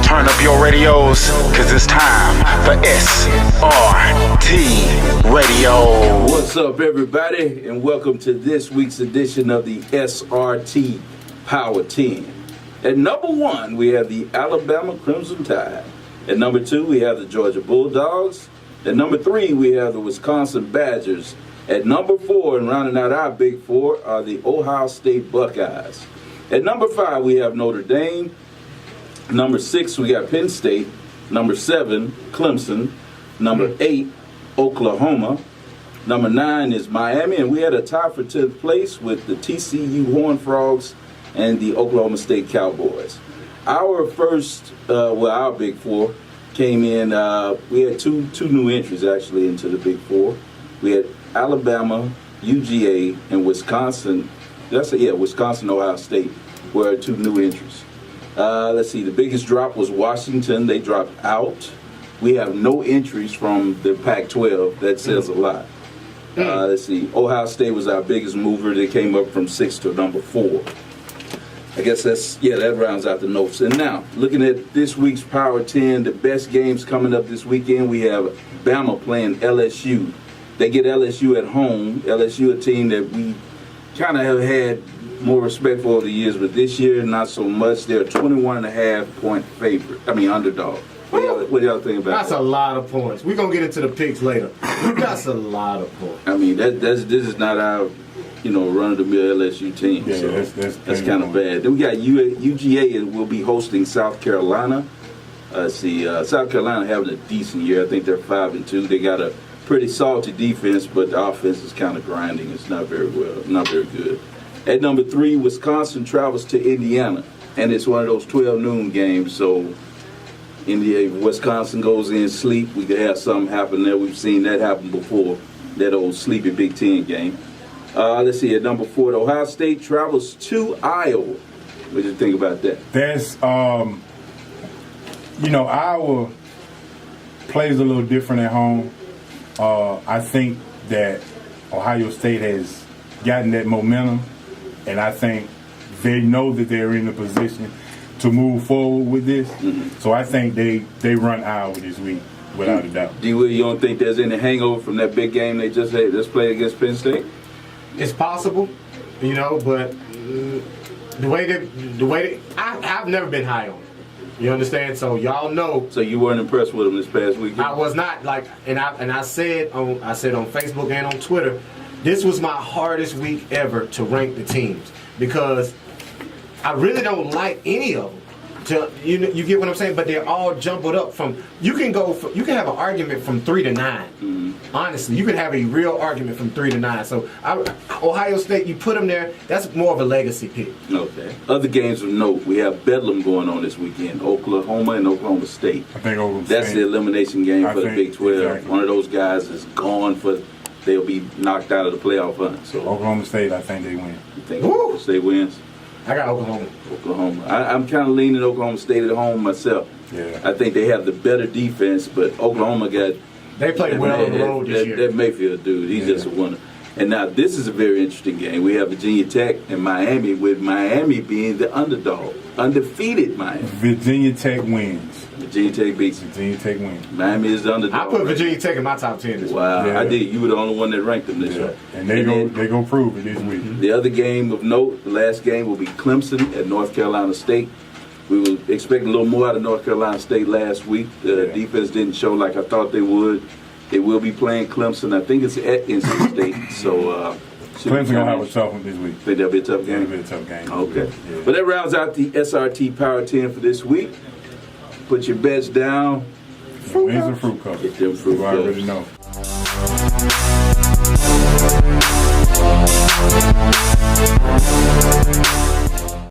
Turn up your radios, cause it's time for SRT Radio. What's up, everybody, and welcome to this week's edition of the SRT Power 10. At number 1, we have the Alabama Crimson Tide. At number 2, we have the Georgia Bulldogs. At number 3, we have the Wisconsin Badgers. At number 4, and rounding out our big 4, are the Ohio State Buckeyes. At number 5, we have Notre Dame. Number 6, we got Penn State. Number 7, Clemson. Number 8, Oklahoma. Number 9 is Miami, and we had a tie for 10th place with the TCU Horned Frogs and the Oklahoma State Cowboys. Our first, our Big 4 came in, we had two new entries actually into the Big 4. We had Alabama, UGA, and Wisconsin. Wisconsin, Ohio State were 2 new entries. Let's see, the biggest drop was Washington. They dropped out. We have no entries from the Pac-12. That says a lot. Let's see, Ohio State was our biggest mover. They came up from 6 to number 4. I guess that rounds out the notes. And now, looking at this week's Power 10, the best games coming up this weekend, we have Bama playing LSU. They get LSU at home. LSU, a team that we kind of have had more respect for over the years, but this year, not so much. They're a 21.5-point underdog. What do y'all think about that? That's a lot of points. We're going to get into the picks later. That's a lot of points. I mean, this is not our, run-of-the-mill LSU team. Yeah, so that's kind of bad. Then we got UGA, and we'll be hosting South Carolina. South Carolina having a decent year. I think they're 5-2. They got a pretty salty defense, but the offense is kind of grinding. It's not very good. At number 3, Wisconsin travels to Indiana, and it's one of those 12 noon games. So, Wisconsin goes in sleep. We could have something happen there. We've seen that happen before. That old sleepy Big Ten game. Let's see. At number 4, Ohio State travels to Iowa. What do you think about that? That's Iowa plays a little different at home. I think that Ohio State has gotten that momentum, and I think they know that they're in a position to move forward with this. Mm-hmm. So I think they run Iowa this week, without a doubt. You don't think there's any hangover from that big game they just played against Penn State? It's possible, but the way I've never been high on it. You understand? So y'all know. So you weren't impressed with them this past weekend? I was not. I said on Facebook and on Twitter, this was my hardest week ever to rank the teams because I really don't like any of them. You get what I'm saying? But they're all jumbled up from. You can have an argument from 3 to 9. Mm-hmm. Honestly, you can have a real argument from 3 to 9. So Ohio State, you put them there. That's more of a legacy pick. Okay. Other games of note, we have Bedlam going on this weekend. Oklahoma and Oklahoma State. I think Oklahoma That's State. The elimination game for the Big 12. Exactly. One of those guys is gone they'll be knocked out of the playoff hunt. So Oklahoma State, I think they win. You think Oklahoma State wins? I got Oklahoma. I'm kind of leaning Oklahoma State at home myself. Yeah. I think they have the better defense, but Oklahoma They played well on the road this year. That Mayfield dude, he's just a winner. And now this is a very interesting game. We have Virginia Tech and Miami, with Miami being the underdog. Undefeated Miami. Virginia Tech wins. Virginia Tech beats Virginia Tech wins. Miami is the underdog. I put Virginia Tech in my top 10 this week. Wow, Yeah. I did. You were the only one that ranked them this year. And they go prove it this week. The other game of note, the last game will be Clemson at North Carolina State. We were expecting a little more out of North Carolina State last week. The defense didn't show like I thought they would. They will be playing Clemson. I think it's at NC State. So Clemson gonna have a tough one this week. Think that'll be a tough game? It'll be a tough game. Okay. Yeah. But that rounds out the SRT Power 10 for this week. Put your bets down. Wins and fruit cups. Get them fruit You cups. already know.